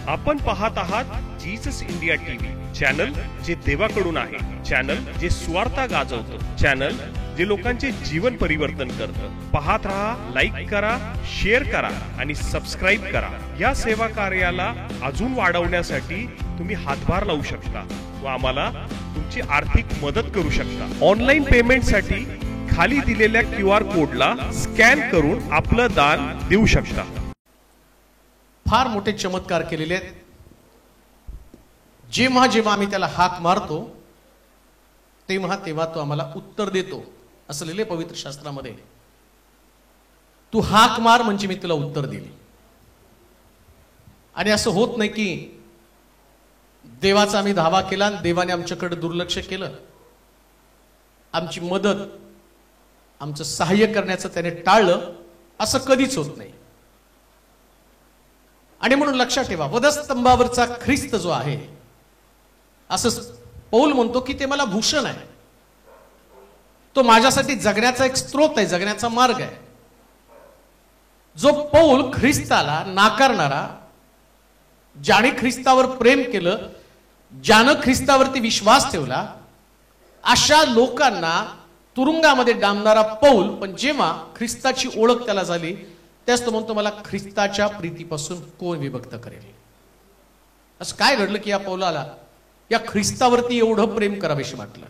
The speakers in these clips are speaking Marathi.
आपण पाहत आहात जीसस इंडिया टीव्ही, चॅनल जे देवाकडून आहे, चॅनल जे स्वार्थ गाजवतं, चॅनल जे लोकांचे जीवन परिवर्तन करतं. पाहत रहा, लाईक करा, शेअर करा आणि सबस्क्राईब करा. या सेवा कार्याला अजून वाढवण्यासाठी तुम्ही हातभार लावू शकता व आम्हाला तुमची आर्थिक मदत करू शकता. ऑनलाईन पेमेंटसाठी खाली दिलेल्या QR कोडला स्कॅन करून आपलं दान देऊ शकता. फार मोठे चमत्कार केलेले आहेत. जेव्हा जेव्हा आम्ही त्याला हाक मारतो तेव्हा तेव्हा तो आम्हाला उत्तर देतो, असं लिहिले पवित्र शास्त्रामध्ये. तू हाक मार म्हणजे मी तुला उत्तर देईल. आणि असं होत नाही की देवाचा आम्ही धावा केला आणि देवाने आमच्याकडे दुर्लक्ष केलं, आमची मदत, आमचं सहाय्य करण्याचं त्याने टाळलं, असं कधीच होत नाही. आणि म्हणून लक्षात ठेवा, वधस्तंभावरचा ख्रिस्त जो आहे, असं पौल म्हणतो की ते मला भूषण आहे, तो माझ्यासाठी जगण्याचा एक स्रोत आहे, जगण्याचा मार्ग आहे. जो पौल ख्रिस्ताला नाकारणारा, ज्याने ख्रिस्तावर प्रेम केलं, ज्यानं ख्रिस्तावरती विश्वास ठेवला, अशा लोकांना तुरुंगामध्ये डांबणारा पौल, पण जेव्हा ख्रिस्ताची ओळख त्याला झाली त्याच तो म्हणतो, मला ख्रिस्ताच्या प्रीतीपासून कोण विभक्त करेल. असं काय घडलं की या पौलाला या ख्रिस्तावरती एवढं प्रेम करावेशी वाटलं.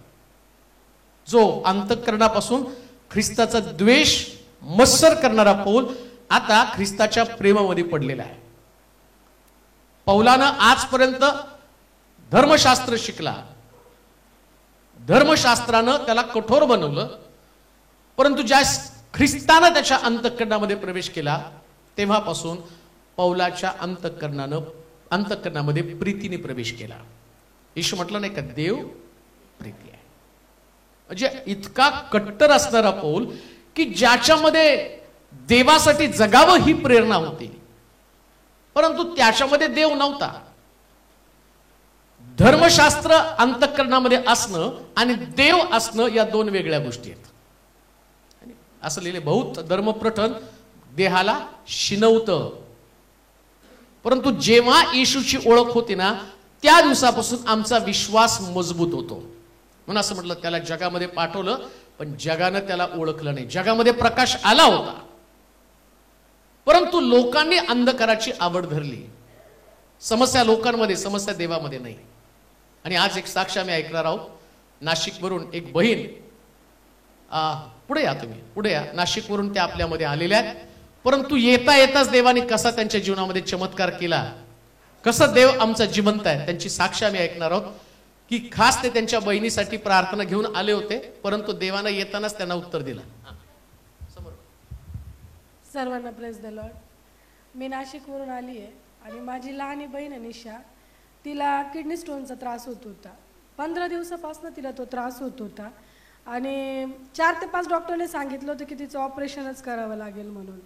जो अंतःकरणापासून ख्रिस्ताचा द्वेष मत्सर करणारा पौल आता ख्रिस्ताच्या प्रेमामध्ये पडलेला आहे. पौलानं आजपर्यंत धर्मशास्त्र शिकला, धर्मशास्त्रानं त्याला कठोर बनवलं, परंतु ज्या ख्रिस्तानं त्याच्या अंतःकरणामध्ये प्रवेश केला तेव्हापासून पौलाच्या अंतःकरणामध्ये प्रीतीने प्रवेश केला. येशू म्हटलं नाही का, देव प्रीती आहे. म्हणजे इतका कट्टर असणारा पौल की ज्याच्यामध्ये देवासाठी जगावं ही प्रेरणा होती, परंतु त्याच्यामध्ये देव नव्हता. धर्मशास्त्र अंतःकरणामध्ये असणं आणि देव असणं या दोन वेगळ्या गोष्टी आहेत. असं लिहिले, बहुत धर्मप्रठन देहाला शिनवतं, परंतु जेव्हा येशूची ओळख होती ना, त्या दिवसापासून आमचा विश्वास मजबूत होतो. म्हणून असं म्हटलं, त्याला जगामध्ये पाठवलं पण जगानं त्याला ओळखलं नाही. जगामध्ये प्रकाश आला होता, परंतु लोकांनी अंधकाराची आवड धरली. समस्या लोकांमध्ये, समस्या देवामध्ये नाही. आणि आज एक साक्ष आम्ही ऐकणार आहोत. नाशिकवरून एक बहीण, पुढे या तुम्ही, पुढे या. नाशिकवरून त्या आपल्यामध्ये आलेल्या आहेत, परंतु येता येताच देवाने कसा त्यांच्या जीवनामध्ये चमत्कार केला, कसं देव आमचा जिवंत आहे, त्यांची साक्ष आम्ही ऐकणार आहोत. की खास ते त्यांच्या बहिणीसाठी प्रार्थना घेऊन आले होते, परंतु देवानं येतानाच त्यांना उत्तर दिलं. सर्वांना प्रेज द लॉर्ड. मी नाशिकवरून आली आहे आणि माझी लहानी बहीण आहे निशा, तिला किडनी स्टोनचा त्रास होत होता. 15 दिवसापासून तिला तो त्रास होत होता आणि 4 ते 5 डॉक्टरने सांगितलं होतं की तिचं ऑपरेशनच करावं लागेल म्हणून.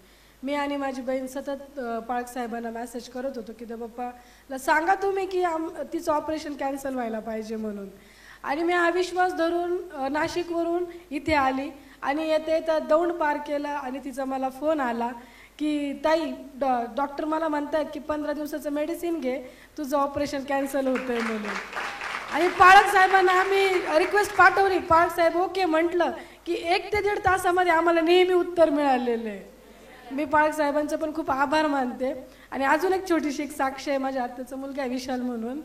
मी आणि माझी बहीण सतत पाळक साहेबांना मेसेज करत होतो की बाप्पाला सांगा तुम्ही की तिचं ऑपरेशन कॅन्सल व्हायला पाहिजे म्हणून. आणि मी हा विश्वास धरून नाशिकवरून इथे आली आणि येता दौंड पार केला आणि तिचा मला फोन आला की ताई, डॉक्टर मला म्हणतात की 15 दिवसाचं मेडिसिन घे, तुझं ऑपरेशन कॅन्सल होतंय म्हणून. आणि पाळक साहेबांना आम्ही रिक्वेस्ट पाठवली, पाळक साहेब ओके म्हटलं की 1 ते 1.5 तासामध्ये आम्हाला नेहमी उत्तर मिळालेलं आहे. मी पाळक साहेबांचं पण खूप आभार मानते. आणि अजून एक छोटीशी एक साक्ष आहे. माझ्या आत्याचा मुलगा आहे विशाल म्हणून.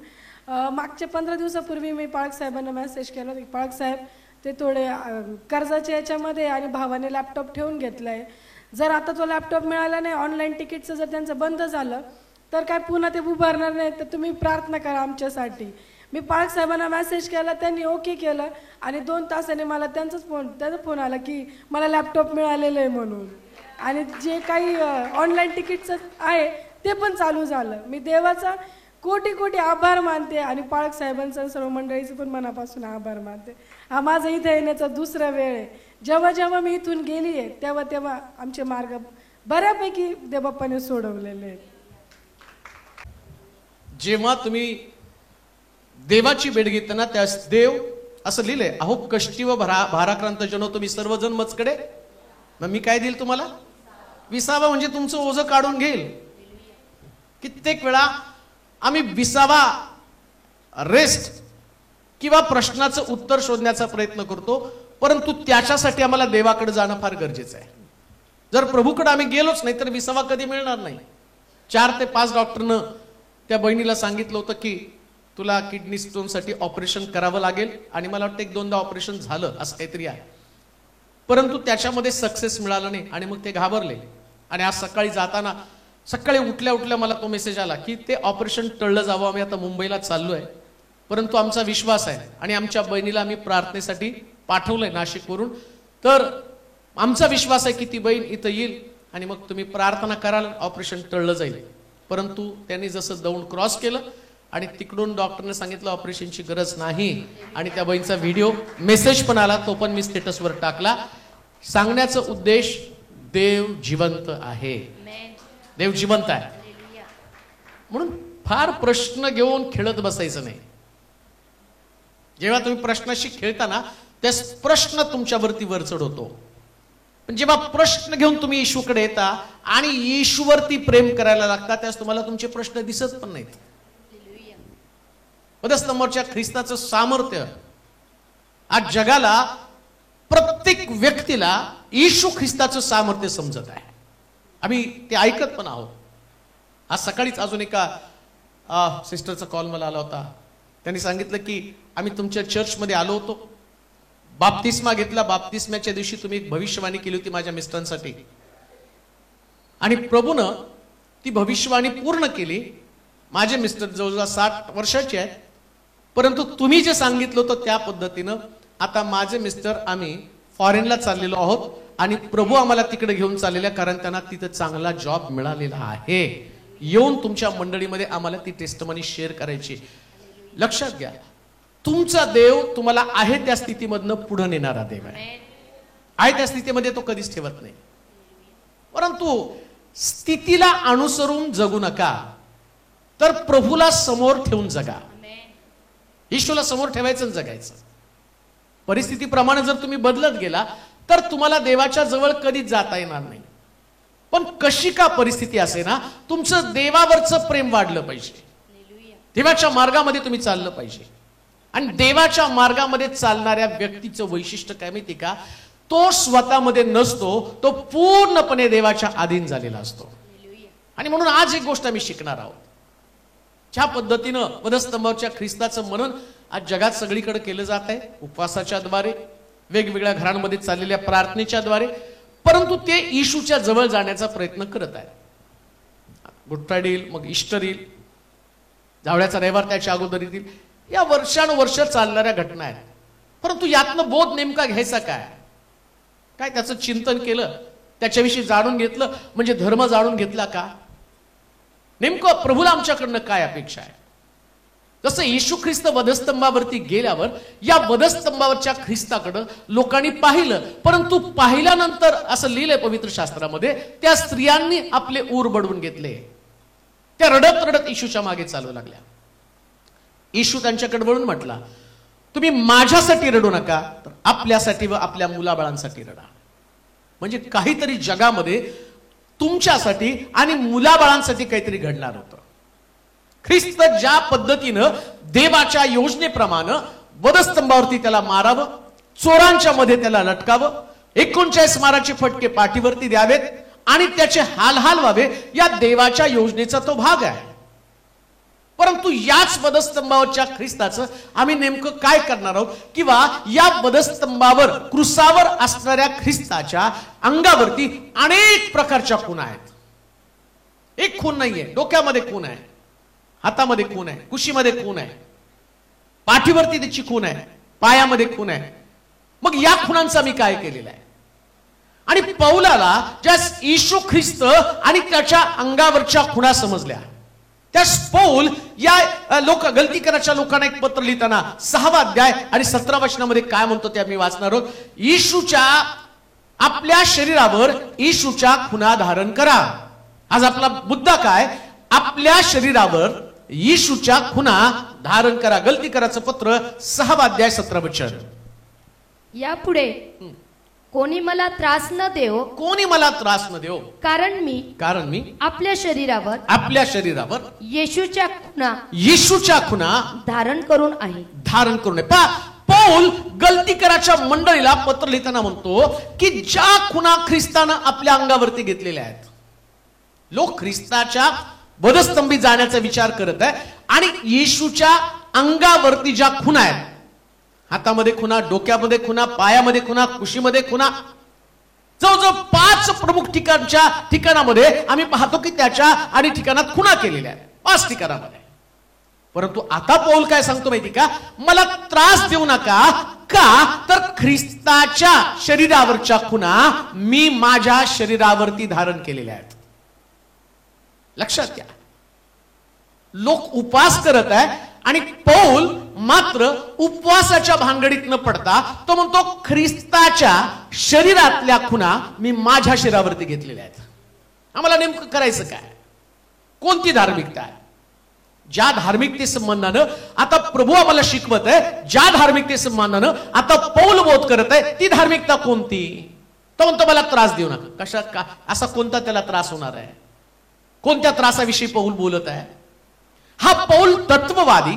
मागच्या 15 दिवसापूर्वी मी पाळक साहेबांना मेसेज केला की पाळक साहेब, ते थोडे कर्जाच्या याच्यामध्ये आणि भावाने लॅपटॉप ठेवून घेतलाय, जर आता तो लॅपटॉप मिळाला नाही, ऑनलाईन तिकीटचं जर त्यांचं बंद झालं तर काय पुन्हा ते उभारणार नाही, तर तुम्ही प्रार्थना करा आमच्यासाठी. मी पाळक साहेबांना मेसेज केला, त्यांनी ओके केलं आणि 2 तासाने मला त्याचा फोन आला की मला लॅपटॉप मिळालेलं आहे म्हणून. आणि जे काही ऑनलाईन तिकीटचं आहे ते पण चालू झालं. मी देवाचा कोटी कोटी आभार मानते आणि पाळक साहेबांचं सर्व मंडळीचं पण मनापासून आभार मानते. हा माझा इथे येण्याचा दुसरा वेळ आहे. जेव्हा जेव्हा मी इथून गेली आहे तेव्हा तेव्हा आमचे मार्ग बऱ्यापैकी देवबाप्पाने सोडवलेले आहेत. जेव्हा तुम्ही देवाची भेट घेताना त्यास देव असं लिहिलंय, अहो कष्टी व भाराक्रांत जनो तुम्ही सर्वजण मजकडे, मग मी काय देईल तुम्हाला, विसावा म्हणजे तुमचं ओझं काढून घेईल. कित्येक वेळा आम्ही 20वा रेस्ट किंवा प्रश्नाचं उत्तर शोधण्याचा प्रयत्न करतो, परंतु त्याच्यासाठी आम्हाला देवाकडे जाणं फार गरजेचं आहे. जर प्रभूकडे आम्ही गेलोच नाही तर 20वा कधी मिळणार नाही. 4 ते 5 डॉक्टरनं त्या बहिणीला सांगितलं होतं की तुला किडनी स्टोनसाठी ऑपरेशन करावं लागेल, आणि मला वाटतं 1-2दा ऑपरेशन झालं असं काहीतरी आहे, परंतु त्याच्यामध्ये सक्सेस मिळालं नाही आणि मग ते घाबरले. आणि आज सकाळी जाताना, सकाळी उठल्या उठल्या मला तो मेसेज आला की ते ऑपरेशन टळलं जावं, आम्ही आता मुंबईला चाललोय, परंतु आमचा विश्वास आहे आणि आमच्या बहिणीला आम्ही प्रार्थनेसाठी पाठवलंय नाशिकवरून, तर आमचा विश्वास आहे की ती बहीण इथं येईल आणि मग तुम्ही प्रार्थना कराल, ऑपरेशन टळलं जाईल. परंतु त्यांनी जसं दौंड क्रॉस केलं आणि तिकडून डॉक्टरने सांगितलं ऑपरेशनची गरज नाही, आणि त्या बहीणचा व्हिडिओ मेसेज पण आला, तो पण मी स्टेटसवर टाकला. सांगण्याचा उद्देश, देव जिवंत आहे, देव जिवंत आहे. म्हणून फार प्रश्न घेऊन खेळत बसायचं नाही. जेव्हा तुम्ही प्रश्नाशी खेळताना त्यास प्रश्न तुमच्यावरती वर चढवतो, पण जेव्हा प्रश्न घेऊन तुम्ही येशूकडे येता आणि येशूवरती प्रेम करायला लागता, त्यास तुम्हाला तुमचे प्रश्न दिसत पण नाहीत. वधस्तंभावरच्या ख्रिस्ताचं सामर्थ्य आज जगाला, प्रत्येक व्यक्तीला येशू ख्रिस्ताचं सामर्थ्य समजत आहे. आम्ही ते ऐकत पण आहोत. आज सकाळीच अजून एका सिस्टरचा कॉल मला आला होता. त्यांनी सांगितलं की आम्ही तुमच्या चर्चमध्ये आलो होतो, बाप्तिस्मा घेतला, बाप्तिस्म्याच्या दिवशी तुम्ही एक भविष्यवाणी केली होती माझ्या मिस्टरांसाठी, आणि प्रभूनं ती भविष्यवाणी पूर्ण केली. माझे मिस्टर जवळजवळ 60 वर्षाचे आहेत, परंतु तुम्ही जे सांगितलं होतं त्या पद्धतीनं आता माझे मिस्टर आम्ही फॉरेनला चाललेलो आहोत, आणि प्रभू आम्हाला तिकडे घेऊन चाललेला, कारण त्यांना तिथं चांगला जॉब मिळालेला आहे. येऊन तुमच्या मंडळीमध्ये आम्हाला ती टेस्टमनी शेअर करायची. लक्षात घ्या, तुमचा देव तुम्हाला आहे त्या स्थितीमधनं पुढे नेणारा देव आहे. त्या स्थितीमध्ये तो कधीच ठेवत नाही. परंतु स्थितीला अनुसरून जगू नका, तर प्रभूला समोर ठेवून जगा. येशूला समोर ठेवायचं, जगायचं. परिस्थितीप्रमाणे जर तुम्ही बदलत गेला तर तुम्हाला देवाच्या जवळ कधीच जाता येणार नाही. पण कशी का परिस्थिती असे ना, तुमचं देवावरचं प्रेम वाढलं पाहिजे, देवाच्या मार्गामध्ये तुम्ही चाललं पाहिजे. आणि देवाच्या मार्गामध्ये चालणाऱ्या व्यक्तीचं वैशिष्ट्य काय माहिती का, तो स्वतःमध्ये नसतो, तो पूर्णपणे देवाच्या अधीन झालेला असतो. आणि म्हणून आज एक गोष्ट आम्ही शिकणार आहोत. ज्या पद्धतीनं वधस्तंभावरच्या ख्रिस्ताचं मनन आज जगात सगळीकडे केलं जात आहे, उपवासाच्या द्वारे, वेगवेगळ्या घरांमध्ये चाललेल्या प्रार्थनेच्या द्वारे, परंतु ते येशूच्या जवळ जाण्याचा प्रयत्न करत आहे. गुड फ्रायडे येईल, मग ईस्टर येईल, जावळ्याचा रविवार त्याच्या अगोदर येतील, या वर्षानुवर्ष चालणाऱ्या घटना आहेत. परंतु यातनं बोध नेमका घ्यायचा काय, काय त्याचं चिंतन केलं, त्याच्याविषयी जाणून घेतलं, म्हणजे धर्म जाणून घेतला का, नेमकं प्रभूला आमच्याकडनं काय अपेक्षा आहे. जसं येशू ख्रिस्त वधस्तंभावरती गेल्यावर या वधस्तंभावरच्या ख्रिस्ताकडं लोकांनी पाहिलं, परंतु पाहिल्यानंतर असं लिहिलंय पवित्र शास्त्रामध्ये, त्या स्त्रियांनी आपले ऊर बडवून घेतले, त्या रडत रडत येशूच्या मागे चालू लागल्या. येशू त्यांच्याकडे वळून म्हटला, तुम्ही माझ्यासाठी रडू नका, तर आपल्यासाठी व आपल्या मुलाबाळांसाठी रडा. म्हणजे काहीतरी जगामध्ये तुमच्यासाठी आणि मुलाबाळांसाठी काहीतरी घडणार होतं. ख्रिस्त ज्या पद्धतीनं देवाच्या योजनेप्रमाणे वधस्तंभावरती त्याला मारावं, चोरांच्या मध्ये त्याला लटकावं, 39 माराचे फटके पाठीवरती द्यावेत आणि त्याचे हाल व्हावे, या देवाच्या योजनेचा तो भाग आहे. परंतु याच वधस्तंभावरच्या ख्रिस्ताचं आम्ही नेमकं काय करणार आहोत, किंवा या वधस्तंभावर, क्रुसावर असणाऱ्या ख्रिस्ताच्या अंगावरती अनेक प्रकारच्या खूण आहेत. एक खून नाहीये, डोक्यामध्ये खून आहे, हातामध्ये खून आहे, कुशीमध्ये खून आहे, पाठीवरती त्याची खून आहे, पायामध्ये खून आहे. मग या खुणांचा मी काय केलेला आहे. आणि पौलाला ज्या येशू ख्रिस्त आणि त्याच्या अंगावरच्या खुणा समजल्या, त्या पौल या गलती करायच्या लोकांना एक पत्र लिहिताना 6वा अध्याय आणि 17 वचनामध्ये काय म्हणतो ते आम्ही वाचणार आहोत. येशूच्या, आपल्या शरीरावर येशूच्या खुणा धारण करा. आज आपला मुद्दा काय, आपल्या शरीरावर येशूच्या खुणा धारण करा. गलती करायचं पत्र 6वा अध्याय 17 वचन. यापुढे कोणी मला त्रास न देव, कोणी मला त्रास न देव, कारण मी आपल्या शरीरावर येशूच्या खुणा धारण करून आहे. पौल गलतीकराच्या मंडळीला पत्र लिहिताना म्हणतो की ज्या खुणा ख्रिस्तानं आपल्या अंगावरती घेतलेल्या आहेत, लोक ख्रिस्ताच्या वधस्तंभी जाण्याचा विचार करत आहे आणि येशूच्या अंगावरती ज्या खुणा आहेत, हातामध्ये खुणा, डोक्यामध्ये खुणा, पायामध्ये खुणा, कुशीमध्ये खुणा, जवळजवळ 5 प्रमुख ठिकाणामध्ये आम्ही पाहतो की त्याच्या आणि ठिकाणात खुणा केलेल्या आहेत, 5 ठिकाणामध्ये. परंतु आता पौल काय सांगतो माहिती का, मला त्रास देऊ नका, का तर ख्रिस्ताच्या शरीरावरच्या खुणा मी माझ्या शरीरावरती धारण केलेल्या आहेत. लक्षात घ्या, लोक उपवास करत आहे आणि पौल मात्र उपवासाच्या भानगडीत न पडता तो म्हणतो ख्रिस्ताच्या शरीरातल्या खुणा मी माझ्या शरीरावरती घेतलेल्या आहेत. आम्हाला नेमकं करायचं काय, कोणती धार्मिकता आहे? ज्या धार्मिकते संबंधानं आता प्रभू आम्हाला शिकवत आहे, ज्या धार्मिकते संबंधानं आता पौल बोध करत आहे, ती धार्मिकता कोणती? तो म्हणतो मला त्रास देऊ नका. कशा का, असा कोणता त्याला त्रास होणार आहे? कोणत्या त्रासाविषयी पौल बोलत आहे? हा पौल तत्ववादी,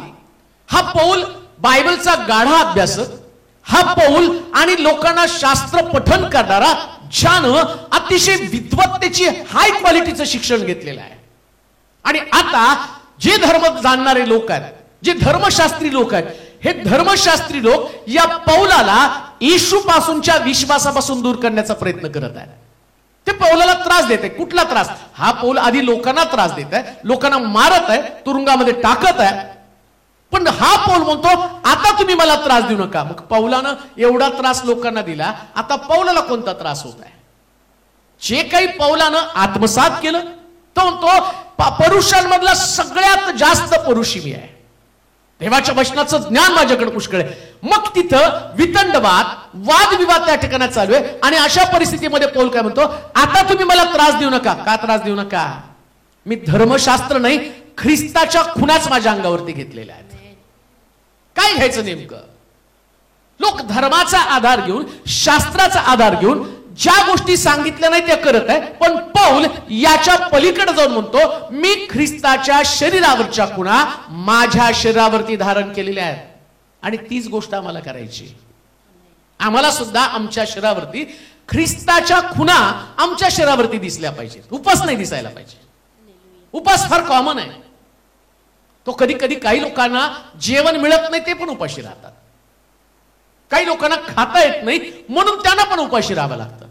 हा पौल बायबलचा गाढा अभ्यासक, हा पौल आणि लोकांना शास्त्र पठन करणारा, ज्यानं अतिशय विद्वत्तेची हाय क्वालिटीचं शिक्षण घेतलेलं आहे. आणि आता जे धर्म जाणणारे लोक आहेत, जे धर्मशास्त्री लोक आहेत, हे धर्मशास्त्री लोक या पौलाला येशू पासूनच्या विश्वासापासून दूर करण्याचा प्रयत्न करत आहेत. ते पौलाला त्रास देत आहे. कुठला त्रास? हा पौल आधी लोकांना त्रास देत आहे, लोकांना मारत आहे, तुरुंगामध्ये टाकत आहे. पण हा पौल म्हणतो आता तुम्ही मला त्रास देऊ नका. मग पौलानं एवढा त्रास लोकांना दिला, आता पौलाला कोणता त्रास होत आहे? जे काही पौलानं आत्मसात केलं तो म्हणतो पुरुषांमधला सगळ्यात जास्त पुरुषी मी आहे, देवाच्या वचनाचं ज्ञान माझ्याकडे पुष्कळ आहे. मग तिथं वितंडवाद, वादविवाद त्या ठिकाणी चालू आहे. आणि अशा परिस्थितीमध्ये पौल काय म्हणतो, आता तुम्ही मला त्रास देऊ नका. का त्रास देऊ नका? मी धर्मशास्त्र नाही, ख्रिस्ताच्या खुणाच माझ्या अंगावरती घेतलेल्या आहेत. काय घ्यायचं नेमकं? लोक धर्माचा आधार घेऊन, शास्त्राचा आधार घेऊन ज्या गोष्टी सांगितल्या नाही त्या करत आहे. पण पौल याच्या पलीकडे जाऊन म्हणतो मी ख्रिस्ताच्या शरीरावरच्या खुणा माझ्या शरीरावरती धारण केलेल्या आहेत. आणि तीच गोष्ट आम्हाला करायची. आम्हाला सुद्धा आमच्या शरीरावरती ख्रिस्ताच्या खुणा आमच्या शरीरावरती दिसल्या पाहिजेत. उपास नाही दिसायला पाहिजे. उपास फार कॉमन आहे. तो कधी कधी काही लोकांना जेवण मिळत नाही ते पण उपाशी राहतात. काही लोकांना खाता येत नाही म्हणून त्यांना पण उपाशी राहावं लागतं.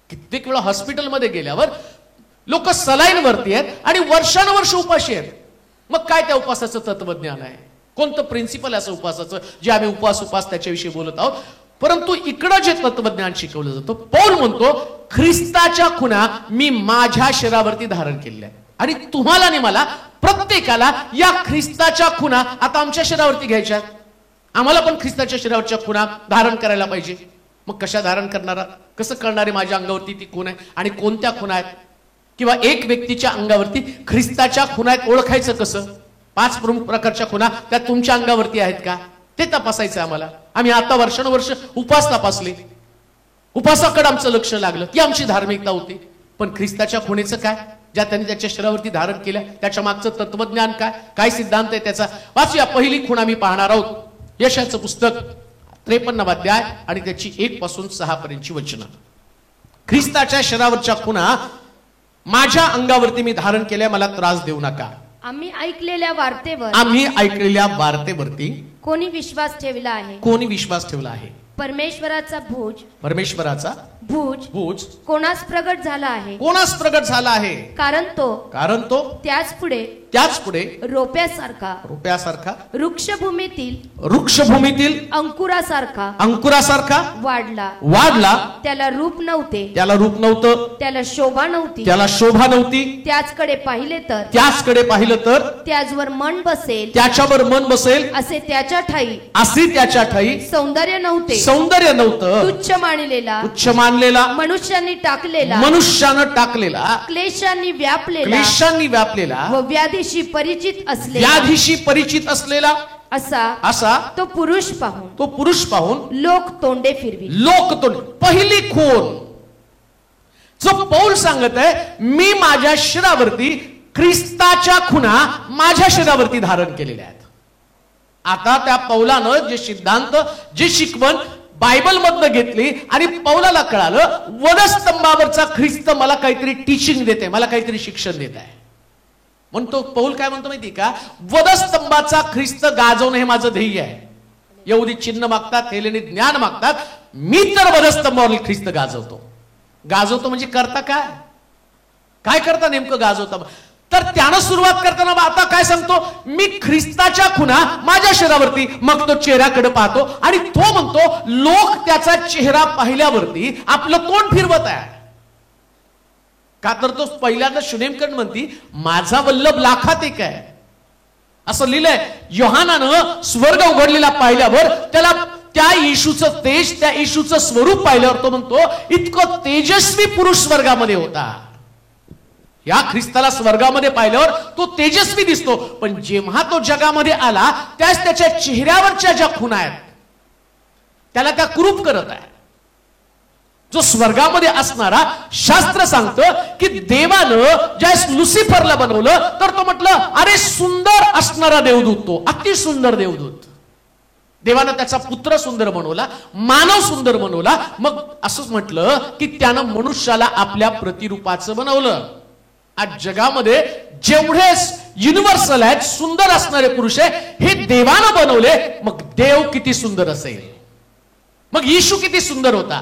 कित्येक वेळा हॉस्पिटलमध्ये गेल्यावर लोक सलाईन वरती आहेत आणि वर्षानुवर्ष उपाशी आहेत. मग काय त्या उपासाचं तत्वज्ञान आहे? कोणतं प्रिन्सिपल असं उपासाचं, जे आम्ही उपास त्याच्याविषयी बोलत आहोत. परंतु इकडं जे तत्वज्ञान शिकवलं जातं, पौल म्हणतो ख्रिस्ताच्या खुणा मी माझ्या शरीरावरती धारण केलेल्या आहेत. आणि तुम्हाला आणि मला प्रत्येकाला या ख्रिस्ताच्या खुणा आता आमच्या शरीरावरती घ्यायच्या आहेत. आम्हाला पण ख्रिस्ताच्या शरीरावरच्या खुणा धारण करायला पाहिजे. मग कशा धारण करणारा? कसं करणारे माझ्या अंगावरती ती खूण आहे आणि कोणत्या खुणा आहेत? किंवा एक व्यक्तीच्या अंगावरती ख्रिस्ताच्या खुणा आहेत ओळखायचं कसं? 5 प्रमुख प्रकारच्या खुणा त्या तुमच्या अंगावरती आहेत का ते तपासायचं आम्हाला. आम्ही आता वर्षानुवर्ष उपास तपासले, उपासाकडे आमचं लक्ष लागलं, की आमची धार्मिकता होती. पण ख्रिस्ताच्या खुणेचं काय? ज्या त्यांनी त्याच्या शरीरावरती धारण केल्या त्याच्या मागचं तत्वज्ञान काय? काय सिद्धांत आहे त्याचा? वाचूया. पहिली खुण आम्ही पाहणार आहोत. यशाचं पुस्तक 53 अध्याय आणि त्याची 1 पासून 6 पर्यंतची वचनं. ख्रिस्ताच्या शरीरावरच्या खुणा माझ्या अंगावरती मी धारण केल्या, मला त्रास देऊ नका. आम्ही ऐकलेल्या वार्तेवरती कोणी विश्वास ठेवला आहे? परमेश्वराचा भुज कोणास प्रगट झाला आहे? कारण तो त्याच पुढे रोप्यासारखा वृक्षभूमीतील अंकुरासारखा वाढला. त्याला रूप नव्हते, त्याला शोभा नव्हती. त्याचकडे पाहिले तर त्याचवर मन बसेल असे त्याच्या ठाई सौंदर्य नव्हतं. तुच्छ मानलेला मनुष्याने टाकलेला क्लेशांनी व्यापलेला व व्याधीशी परिचित असलेला असा तो पुरुष पाहून लोक तोंडे पहिली खून जो पौल सांगत आहे, मी माझ्या शरीरावरती ख्रिस्ताच्या खुणा माझ्या शरीरावरती धारण केलेल्या आहेत. आता त्या पौलानं जे सिद्धांत, जे शिकवण बायबल मधनं घेतली आणि पौलाला कळालं वधस्तंभावरचा ख्रिस्त मला काहीतरी टीचिंग देते, मला काहीतरी शिक्षण देत आहे. म्हणतो पौल काय म्हणतो माहिती का, वधस्तंभाचा ख्रिस्त गाजवणं हे माझं ध्येय आहे. यहुदी चिन्ह मागतात, हेलेनी ज्ञान मागतात, मी तर वधस्तंभावर ख्रिस्त गाजवतो म्हणजे करता काय करता नेमकं गाजवता. तर त्यानं सुरुवात करताना आता काय सांगतो, मी ख्रिस्ताच्या खुणा माझ्या शरीरावरती, मग तो चेहऱ्याकडे पाहतो आणि तो म्हणतो लोक त्याचा चेहरा पाहिल्यावरती आपलं तोंड फिरवत आहे. का तर तो पहिल्यांदा शुनेमकडे म्हणती माझा वल्लभ लाखात एक आहे असं लिहिलंय. योहानानं स्वर्ग उघडलेला पाहिल्यावर त्याला त्या येशूचं तेज, त्या येशूचं स्वरूप पाहिल्यावर तो म्हणतो इतकं तेजस्वी पुरुष स्वर्गामध्ये होता. या ख्रिस्ताला स्वर्गामध्ये पाहिल्यावर तो तेजस्वी दिसतो, पण जेव्हा तो जगामध्ये आला त्यास त्याच्या चेहऱ्यावरच्या ज्या खुणा आहेत त्याला त्या कुरूप करत आहे. जो स्वर्गामध्ये असणारा शास्त्र सांगतं की देवानं ज्यावेळेस लुसिफरला बनवलं तर तो म्हटलं अरे सुंदर असणारा देवदूत, तो अति सुंदर देवदूत. देवानं त्याचा पुत्र सुंदर बनवला, मानव सुंदर बनवला. मग असंच म्हटलं की त्यानं मनुष्याला आपल्या प्रतिरूपाचं बनवलं. आज जगामध्ये जेवढे युनिव्हर्सल आहेत, सुंदर असणारे पुरुष आहे, हे देवानं बनवले. मग देव किती सुंदर असेल, मग येशू किती सुंदर होता.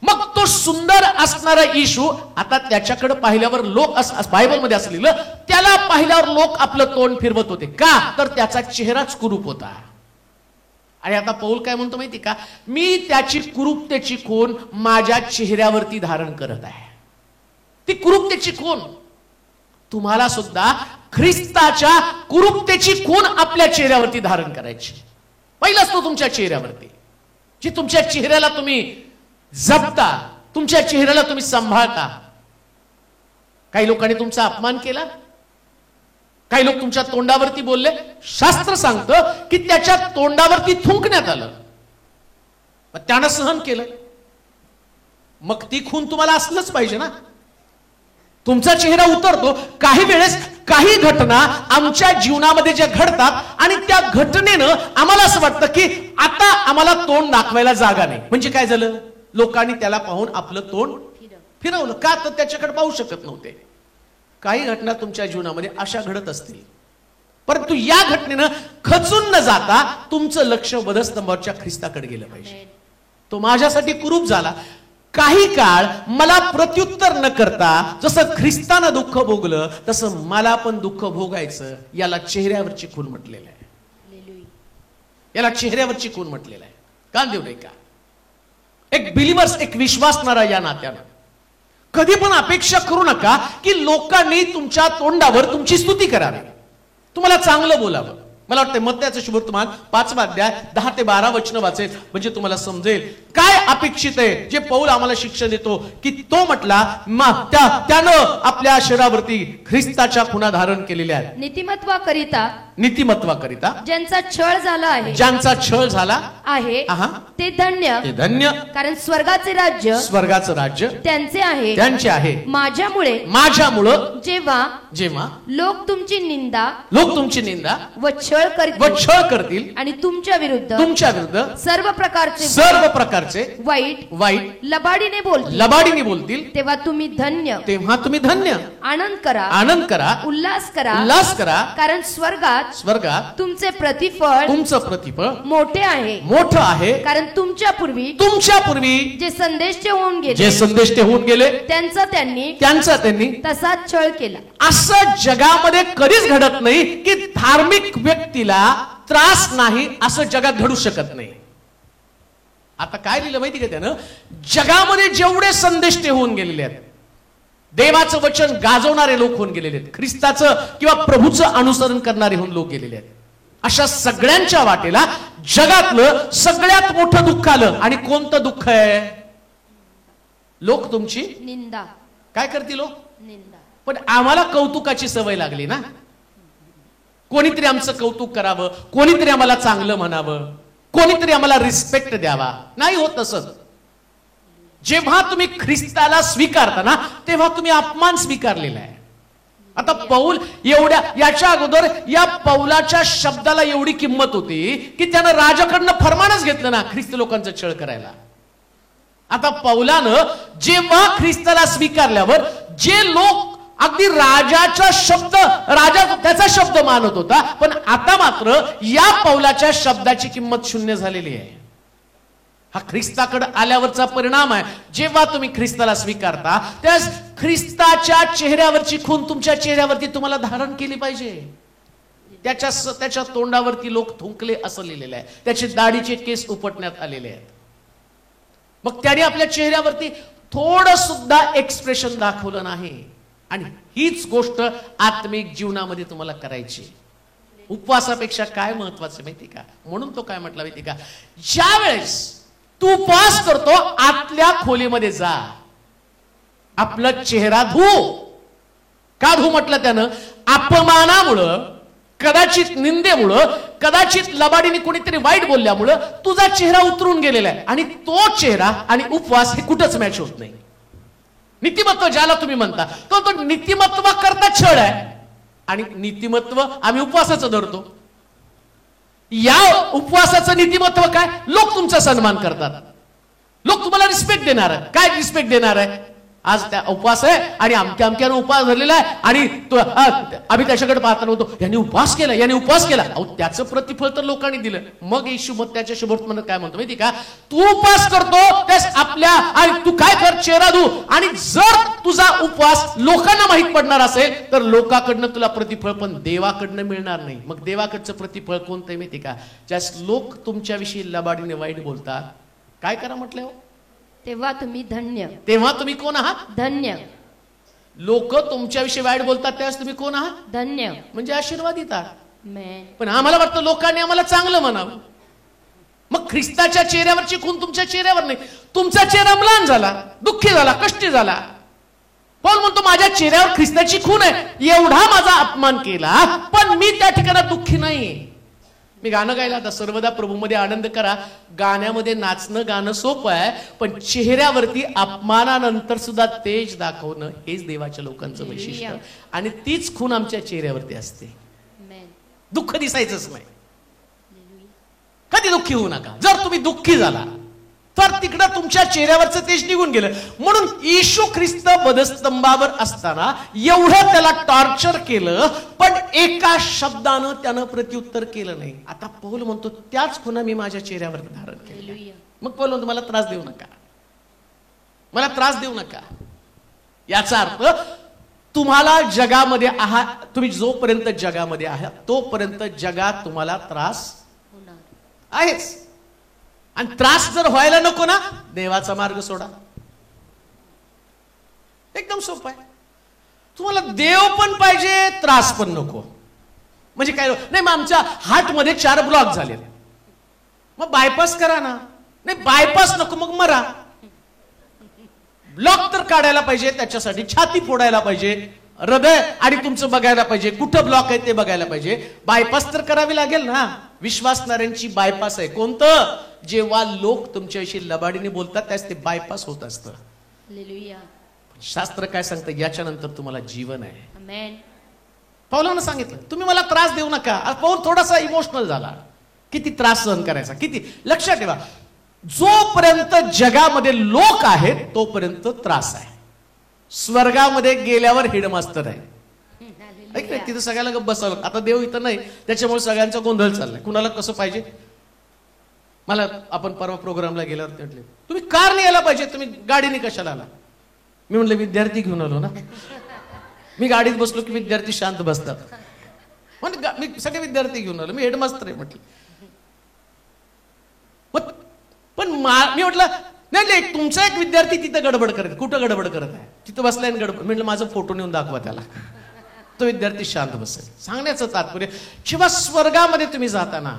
मग तो सुंदर असणारा येशू आता त्याच्याकडे पाहिल्यावर लोक, बायबलमध्ये असं लिहिलं, त्याला पाहिल्यावर लोक आपलं तोंड फिरवत होते. का तर त्याचा चेहराच कुरूप होता. आणि आता पौल काय म्हणतो माहिती का, मी त्याची कुरूपतेची खून माझ्या चेहऱ्यावरती धारण करत आहे. ती कुरूपतेची खून तुम्हाला सुद्धा ख्रिस्ताच्या कुरूपतेची खून आपल्या चेहऱ्यावरती धारण करायची. पहिलाच तो तुमच्या चेहऱ्यावरती, जी तुमच्या चेहऱ्याला तुम्ही जपता, तुमच्या चेहऱ्याला तुम्ही सांभाळता. काही लोकांनी तुमचा अपमान केला, काही लोक तुमच्या तोंडावरती बोलले. शास्त्र सांगतं की त्याच्या तोंडावरती थुंकण्यात आलं, त्यानं सहन केलं. मग ती खून तुम्हाला असलंच पाहिजे ना. तुमचा चेहरा उतरतो. काही वेळेस काही घटना आमच्या जीवनामध्ये ज्या घडतात आणि त्या घटनेनं आम्हाला असं वाटतं की आता आम्हाला तोंड दाखवायला जागा नाही. म्हणजे काय झालं, लोकांनी त्याला पाहून आपलं तोंड फिरवलं. का तर त्याच्याकडे पाहू शकत नव्हते. काही घटना तुमच्या जीवनामध्ये अशा घडत असतील, परंतु या घटनेनं खचून न जाता तुमचं लक्ष वधस्तंभावरच्या ख्रिस्ताकडे गेलं पाहिजे. तो माझ्यासाठी कुरूप झाला. काही काळ मला प्रत्युत्तर न करता जसं ख्रिस्तानं दुःख भोगलं तसं मला पण दुःख भोगायचं. याला चेहऱ्यावरची खून म्हटलेलं आहे. याला चेहऱ्यावरची खून म्हटलेलं आहे. का देऊ नये का. एक बिलिव्हर्स, एक विश्वासणारा या नात्यानं कधी पण अपेक्षा करू नका की लोकांनी तुमच्या तोंडावर तुमची स्तुती करावी, तुम्हाला चांगलं बोलावं. मला वाटतं मत्त्याचं शुभवर्तमान 5वा अध्याय 10 ते 12 वचन वाचेल म्हणजे तुम्हाला समजेल काय अपेक्षित आहे. जे पौल आम्हाला शिक्षण देतो की तो म्हटला त्यानं आपल्या शरीरावरती ख्रिस्ताच्या खुणा धारण केलेल्या आहेत. नीतिमत्वाकरिता ज्यांचा छळ झाला आहे, ज्यांचा छळ झाला आहे ते धन्य, कारण स्वर्गाचे राज्य त्यांचे आहे. माझ्यामुळं जेव्हा लोक तुमची निंदा व छळ करतील आणि तुमच्या विरुद्ध सर्व प्रकारचे वाईट लबाडीने बोलतील, तेव्हा तुम्ही धन्य. आनंद करा, उल्हास करा, कारण स्वर्गात तुमचे प्रतिफळ मोठे आहे. कारण तुमच्या पूर्वी जे संदेश होऊन गेले त्यांचा त्यांनी तसाच छळ केला. असं जगामध्ये कधीच घडत नाही की धार्मिक व्यक्तीला त्रास नाही असं जगात घडू शकत नाही. आता काय लिहिलं माहिती का त्यानं, जगामध्ये जेवढे संदेश होऊन गेलेले आहेत, देवाचं वचन गाजवणारे लोक होऊन गेलेले आहेत, ख्रिस्ताचं किंवा प्रभूचं अनुसरण करणारे होऊन लोक गेलेले आहेत, अशा सगळ्यांच्या वाटेला जगातलं सगळ्यात मोठं दुःख आलं. आणि कोणतं दुःख आहे, लोक तुमची निंदा काय करतील. पण आम्हाला कौतुकाची सवय लागली ना. कोणीतरी आमचं कौतुक करावं, कोणीतरी आम्हाला चांगलं म्हणावं, कोणीतरी आम्हाला रिस्पेक्ट द्यावा. नाही होत तसं. जेव्हा तुम्ही ख्रिस्ताला स्वीकारता ना, तेव्हा तुम्ही अपमान स्वीकारलेला आहे. आता पौल एवढ्या, याच्या अगोदर या पौलाच्या शब्दाला एवढी किंमत होती की त्यानं राजाकडनं फरमानच घेतलं ना ख्रिस्त लोकांचा छळ करायला. आता पौलानं जेव्हा ख्रिस्ताला स्वीकारल्यावर जे लोक अगदी राजाचा शब्द, राजा त्याचा शब्द मानत होता, पण आता मात्र या पौलाच्या शब्दाची किंमत शून्य झालेली आहे. हा ख्रिस्ताकडे आल्यावरचा परिणाम आहे. जेव्हा तुम्ही ख्रिस्ताला स्वीकारता त्यास ख्रिस्ताच्या चेहऱ्यावरची खून तुमच्या चेहऱ्यावरती तुम्हाला धारण केली पाहिजे. त्याच्या तोंडावरती लोक थुंकले असं लिहिलेलं आहे, त्याचे दाढीचे केस उपटण्यात आलेले आहेत. मग त्याने आपल्या चेहऱ्यावरती थोडं सुद्धा एक्सप्रेशन दाखवलं नाही. आणि हीच गोष्ट आत्मिक जीवनामध्ये तुम्हाला करायची. उपवासापेक्षा काय महत्वाचं माहिती का? म्हणून तो काय म्हटला माहिती का? ज्या वेळेस तू उपवास करतो आतल्या खोलीमध्ये जा, आपला चेहरा धू. का धू म्हटलं त्यानं? अपमानामुळं, कदाचित निंदेमुळं, कदाचित लबाडीने कोणीतरी वाईट बोलल्यामुळं तुझा चेहरा उतरून गेलेला आहे. आणि तो चेहरा आणि उपवास हे कुठंच मॅच होत नाही. नीतिमत्व ज्याला तुम्ही म्हणता तो नीतिमत्व करता छळ आहे. आणि नीतिमत्व आम्ही उपवासाचं धरतो. या उपवासाचं नीतिमत्व काय? लोक तुमचा सन्मान करतात, लोक तुम्हाला रिस्पेक्ट देणार आहे. काय रिस्पेक्ट देणार आहे? आज त्या उपवास आहे आणि अमक्या अमक्यानं उपवास धरलेला आहे आणि आम्ही त्याच्याकडे पाहता नव्हतो, यांनी उपवास केला, याने उपवास केला. अहो, त्याचं प्रतिफळ तर लोकांनी दिलं. मग येशू मग त्याच्या शुभवर्तमानात काय म्हणतो माहिती का? तू उपवास करतो त्यास आपल्या, आणि तू काय कर? चेहरा धू. आणि जर तुझा उपवास लोकांना माहित पडणार असेल तर लोकांकडनं तुला प्रतिफळ पण देवाकडनं मिळणार नाही. मग देवाकडचं प्रतिफळ कोणतं आहे माहिती का? ज्यास लोक तुमच्याविषयी लबाडीने वाईट बोलतात, काय करा म्हटलं हो? तेव्हा तुम्ही धन्य. तेव्हा तुम्ही कोण आहात? धन्य. लोक तुमच्याविषयी वाईट बोलतात त्यावेळेस तुम्ही कोण आहात? धन्य. म्हणजे आशीर्वादित आहात. आमेन. पण आम्हाला वाटतं लोकांनी आम्हाला चांगलं म्हणावं. मग ख्रिस्ताच्या चेहऱ्यावरची खून तुमच्या चेहऱ्यावर नाही. तुमचा चेहरा म्लान झाला, दुःखी झाला, कष्टी झाला. पौल म्हणतो माझ्या चेहऱ्यावर ख्रिस्ताची खून आहे, एवढा माझा अपमान केला पण मी त्या ठिकाणी दुःखी नाही. मी गाणं गायला आता, सर्वदा प्रभूमध्ये आनंद करा. गाण्यामध्ये नाचणं गाणं सोपं आहे, पण चेहऱ्यावरती अपमानानंतर सुद्धा तेज दाखवणं हेच देवाच्या लोकांचं वैशिष्ट्य. आणि तीच खून आमच्या चेहऱ्यावरती असते. दुःख दिसायचंच नाही. कधी दुःखी होऊ नका. जर तुम्ही दुःखी झाला तर तिकडं तुमच्या चेहऱ्यावरचं तेज निघून गेलं. म्हणून येशू ख्रिस्त वधस्तंभावर असताना एवढं त्याला टॉर्चर केलं पण एका शब्दानं त्यानं प्रत्युत्तर केलं नाही. आता पौल म्हणतो त्याच खुणा मी माझ्या चेहऱ्यावर धारण केली. मग पौल म्हणतो मला त्रास देऊ नका, मला त्रास देऊ नका. याचा अर्थ तुम्हाला जगामध्ये आहात, तुम्ही जोपर्यंत जगामध्ये आहात तोपर्यंत जगात तुम्हाला त्रास आहेच. आणि त्रास जर व्हायला नको ना, देवाचा मार्ग सोडा. एकदम सोपं आहे. तुम्हाला देव पण पाहिजे, त्रास पण नको. म्हणजे काय नाही, मग आमच्या हार्टमध्ये 4 ब्लॉक झाले, मग बायपास करा ना. नाही बायपास नको, मग मरा. ब्लॉक तर काढायला पाहिजे, त्याच्यासाठी छाती फोडायला पाहिजे, हृदय आणि तुमचं बघायला पाहिजे, कुठं ब्लॉक आहे ते बघायला पाहिजे. बायपास तर करावी लागेल ना. विश्वासणाऱ्यांची बायपास आहे. कोणतं? जेव्हा लोक तुमच्याविषयी लबाडीने बोलतात त्यास ते बायपास होत असतं. शास्त्र काय सांगतं? याच्यानंतर तुम्हाला जीवन आहे. आमेन. पौलानं सांगितलं तुम्ही मला त्रास देऊ नका. पौल थोडासा इमोशनल झाला. किती त्रास सहन करायचा, किती. लक्षात ठेवा, जोपर्यंत जगामध्ये लोक आहेत तोपर्यंत त्रास आहे. स्वर्गामध्ये गेल्यावर हेडमास्तर आहे. तिथं सगळ्याला गप्प बसावं. आता देव इथं नाही, त्याच्यामुळे सगळ्यांचा गोंधळ चाललाय. कुणाला कसं पाहिजे. मला आपण परवा प्रोग्रामला गेल्यावर म्हटले तुम्ही कार नाही यायला पाहिजे, तुम्ही गाडीने कशाला आला. मी म्हटलं विद्यार्थी घेऊन आलो ना. मी गाडीत बसलो की विद्यार्थी शांत बसतात. म्हणजे मी सगळे विद्यार्थी घेऊन आलो, मी हेडमास्टर आहे म्हटलं. पण मी म्हटलं नाही, तुमचा एक विद्यार्थी तिथं गडबड करत. कुठं गडबड करत आहे? तिथं बसलाय गडबड. म्हटलं माझा फोटो नेऊन दाखवा त्याला. तो विद्यार्थी शांत बसेल. सांगण्याचं तात्पर्य, जेव्हा स्वर्गामध्ये तुम्ही जाताना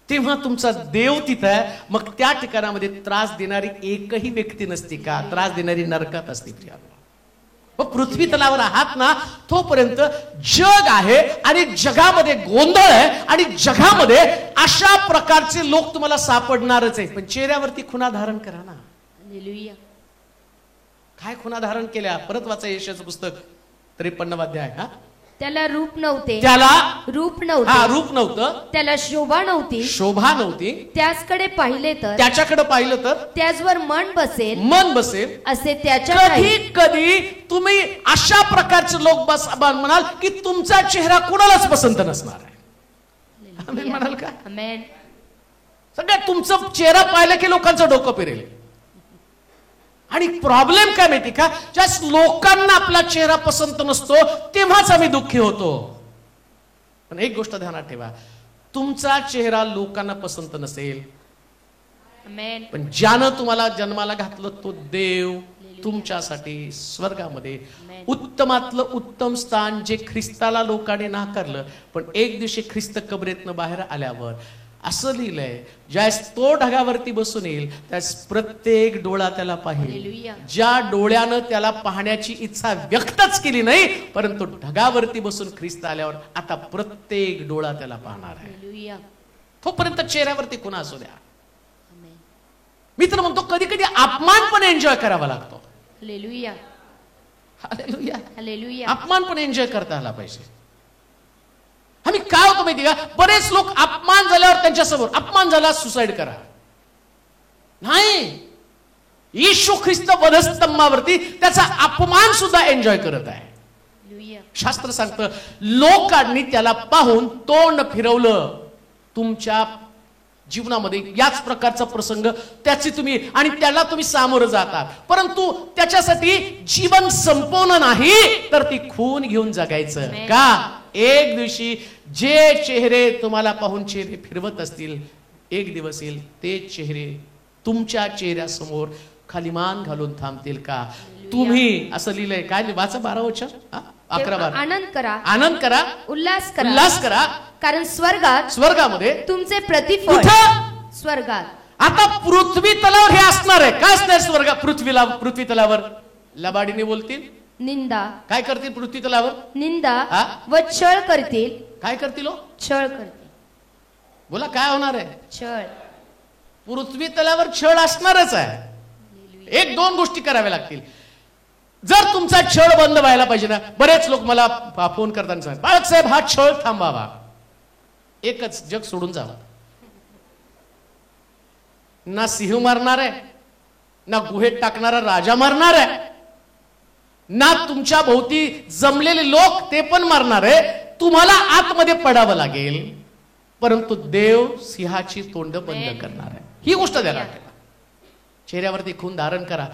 तेव्हा तुमचा देव तिथं आहे. मग त्या ठिकाणामध्ये त्रास देणारी एकही व्यक्ती नसती का? त्रास देणारी नरकात असते. पृथ्वी तलावर आहात ना तोपर्यंत जग आहे आणि जगामध्ये गोंधळ आहे आणि जगामध्ये अशा प्रकारचे लोक तुम्हाला सापडणारच आहे. पण चेहऱ्यावरती खुणा धारण करा ना. हालेलुया. काय खुणा धारण केल्या? परत वाचा यशाचं पुस्तक 53 अध्याय. त्याला रूप नव्हते, त्याला रूप हा नव्हते, रूप नव्हतं, त्याला शोभा नव्हती, शोभा नव्हती. त्याचकडे पाहिले तर त्याच्याकडे पाहिलं तर त्याचवर मन बसेल, मन बसेल. असे त्याच्या कधी कधी तुम्ही अशा प्रकारचे लोक म्हणाल की तुमचा चेहरा कुणालाच पसंत नसणार आहे. आमेन म्हणाल का? आमेन. सगळ्यात तुमचं चेहरा पाहिलं की लोकांचं डोकं फिरेल. आणि प्रॉब्लेम काय माहिती का? ज्या लोकांना आपला चेहरा पसंत नसतो तेव्हाच आम्ही दुःखी होतो. पण एक गोष्ट ध्यानात ठेवा, तुमचा चेहरा लोकांना पसंत नसेल, आमेन. पण ज्यानं तुम्हाला जन्माला घातलं तो देव तुमच्यासाठी स्वर्गामध्ये उत्तमातलं उत्तम स्थान, जे ख्रिस्ताला लोकांनी नाकारलं, पण एक दिवशी ख्रिस्त कबरेतनं बाहेर आल्यावर असं लिहिलंय, ज्यास तो ढगावरती बसून येईल त्यास प्रत्येक डोळा त्याला पाहिल. हालेलुया. ज्या डोळ्यानं त्याला पाहण्याची इच्छा व्यक्तच केली नाही, परंतु ढगावरती बसून ख्रिस्त आल्यावर आता प्रत्येक डोळा त्याला पाहणार आहे. हालेलुया. तोपर्यंत चेहऱ्यावरती खुणा असू द्या. आमेन. मी तर म्हणतो कधी कधी अपमान पण एन्जॉय करावा लागतो. हालेलुया. हालेलुया. हालेलुया. अपमान पण एन्जॉय करता आला पाहिजे. आम्ही काय होतो माहिती का? बरेच लोक अपमान झाल्यावर त्यांच्यासमोर अपमान झाला सुसाईड करा. नाही, येशू ख्रिस्त वधस्तंभावरती त्याचा अपमान सुद्धा एन्जॉय करत आहे. हालेलुया. शास्त्र सांगतं लोकांनी त्याला पाहून तोंड फिरवलं. तुमच्या जीवनामध्ये याच प्रकारचा प्रसंग त्याची तुम्ही आणि त्याला तुम्ही सामोरं जाता, परंतु त्याच्यासाठी जीवन संपवणं नाही तर ती खून घेऊन जगायचं. का? एक दिवशी जे चेहरे तुम्हाला पाहून चेहरे फिरवत असतील, एक दिवस येईल ते चेहरे तुमच्या चेहऱ्यासमोर खाली मान घालून थांबतील का? तुम्ही असं लिहिलंय, काय वाचा 12 वचन 11-12. आनंद करा, आनंद करा, उल्हास करा, उल्हास करा, कारण स्वर्गामध्ये तुमचे प्रतिफळ कुठं? स्वर्गात. आता पृथ्वी तलावर हे असणार आहे. काय असणार स्वर्ग? पृथ्वी तलावर लबाडीने बोलतील, निंदा काय करतील पृथ्वी तलावर? निंदा हा? व छळ करतील. काय करतील? छळ करतील. बोला काय होणार आहे? छळ. पृथ्वी तलावर छळ असणारच आहे. एक दोन गोष्टी कराव्या लागतील जर तुमचा छळ बंद व्हायला पाहिजे ना. बरेच लोक मला फोन करताना सांगतात, बाळक साहेब हा छळ थांबावा. एकच, जग सोडून जावं. ना सिंह मारणार आहे, ना गुहेत टाकणारा राजा मारणार आहे, ना तुमच्या भोवती जमलेले लोक ते पण मारणार आहे. तुम्हाला आतमध्ये पडावं लागेल, परंतु देव सिंहाची तोंड बंद करणार आहे. ही गोष्ट द्यायला चेहऱ्यावरती खून धारण करा.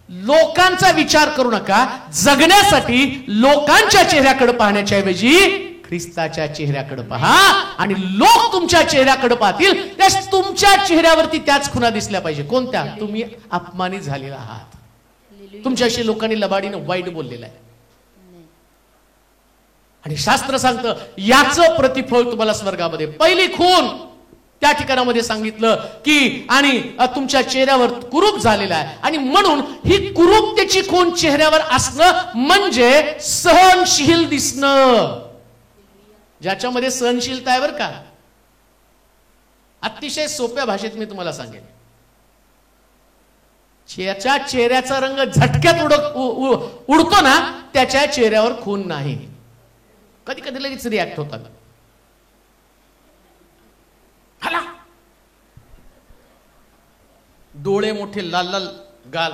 लोकांचा विचार करू नका. जगण्यासाठी लोकांच्या चेहऱ्याकडे पाहण्याच्या ऐवजी ख्रिस्ताच्या चेहऱ्याकडे पहा, आणि लोक तुमच्या चेहऱ्याकडे पाहतील त्यास तुमच्या चेहऱ्यावरती त्याच खुणा दिसल्या पाहिजे. कोणत्या? तुम्ही अपमानित झालेला आहात, तुमच्याशी लोकांनी लबाडीनं वाईट बोललेलं आहे. आणि शास्त्र सांगतं याचं प्रतिफळ तुम्हाला स्वर्गामध्ये. पहिली खून त्या ठिकाणामध्ये सांगितलं की आणि तुमच्या चेहऱ्यावर कुरूप झालेला आहे, आणि म्हणून ही कुरूपतेची खून चेहऱ्यावर असणं म्हणजे सहनशील दिसणं. ज्याच्यामध्ये सहनशीलता आहे बरं का. अतिशय सोप्या भाषेत मी तुम्हाला सांगेन, ज्याच्या चेहऱ्याचा रंग झटक्यात उडतो ना त्याच्या चेहऱ्यावर खून नाही. कधी कधी लगेच रिॲक्ट होतात. हाला डोळे मोठे, लाल लाल गाल,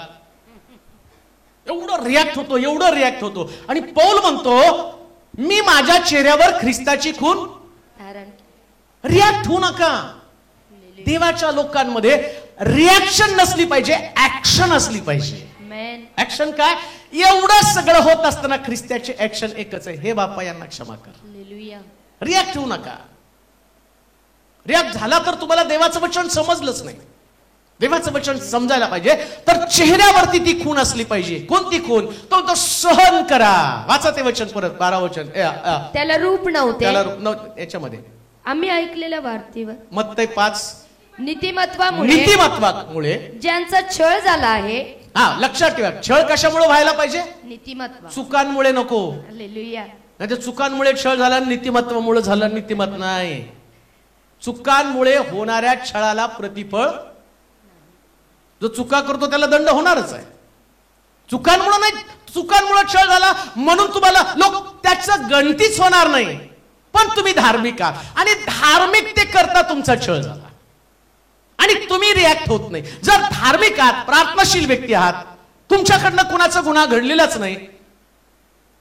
एवढं रिॲक्ट होतो, एवढं रिॲक्ट होतो. आणि पौल म्हणतो मी माझ्या चेहऱ्यावर ख्रिस्ताची खून धारण. रिॲक्ट होऊ नका. देवाच्या लोकांमध्ये रिॲक्शन नसली पाहिजे, ऍक्शन असली पाहिजे. ऍक्शन काय? एवढं सगळं होत असताना ख्रिस्ताचे ऍक्शन एकच आहे, हे बाप्पा यांना क्षमा कर. रिॲक्ट होऊ नका. रिॲक्ट झाला तर तुम्हाला देवाचं वचन समजलंच नाही. देवाचं वचन समजायला पाहिजे तर चेहऱ्यावरती ती खून असली पाहिजे. कोणती खून? तो सहन करा. वाचा ते वचन परत, 12 वचन. त्याला रूप नव्हते, याच्यामध्ये आम्ही ऐकलेल्या वार्तेवर मत्तई 5 नीतिमत्वामुळे नीतिमत्वामुळे ज्यांचा छळ झाला आहे हा, लक्षात ठेवा, छळ कशामुळे व्हायला पाहिजे? नीतिमत्व. चुकांमुळे नको. हालेलुया. नाही तर चुकांमुळे छळ झाला, नीतिमत्वामुळे झाला. नीतिमत्व नाही. चुकांमुळे होणाऱ्या छळाला प्रतिफळ, जो चुका करतो त्याला दंड होणारच आहे. चुकांमुळे नाही, चुकांमुळे छळ झाला म्हणून तुम्हाला लोक त्याचं गणतीच होणार नाही, पण तुम्ही धार्मिक आहात आणि धार्मिकते करता तुमचा छळ झाला आणि तुम्ही रिॲक्ट होत नाही. जर धार्मिक आहात, प्रार्थनाशील व्यक्ती आहात, तुमच्याकडनं कुणाचा गुन्हा घडलेलाच नाही,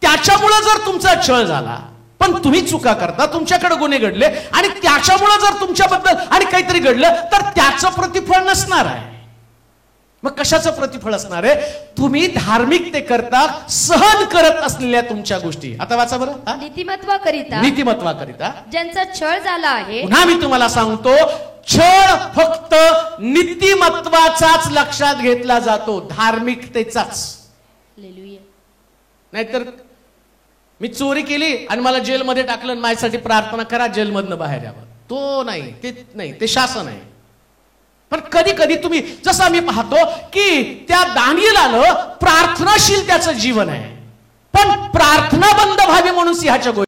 त्याच्यामुळे जर तुमचा छळ झाला पण तुम्ही चुका करता, तुमच्याकडे गुन्हे घडले आणि त्याच्यामुळे जर तुमच्याबद्दल आणि काहीतरी घडलं तर त्याचं प्रतिफळ नसणार आहे. मग कशाचं प्रतिफळ असणार आहे? तुम्ही धार्मिकते करता सहन करत असलेल्या तुमच्या गोष्टी. आता वाचा बरं. नीतिमत्वाकरिता, नीतिमत्वाकरिता ज्यांचा छळ झाला आहे. पुन्हा मी तुम्हाला सांगतो, छळ फक्त नीतिमत्वाचाच लक्षात घेतला जातो, धार्मिकतेचाच. हालेलुया. नाहीतर मी चोरी केली आणि मला जेलमध्ये टाकलं आणि माझ्यासाठी प्रार्थना करा जेलमधनं बाहेर यावं, तो नाही, ते नाही, ते शासन आहे. पण कधी कधी तुम्ही, जसं आम्ही पाहतो की त्या दानिएलानं प्रार्थनाशील त्याचं जीवन आहे, पण प्रार्थना बंद व्हावी म्हणून सिंहाच्या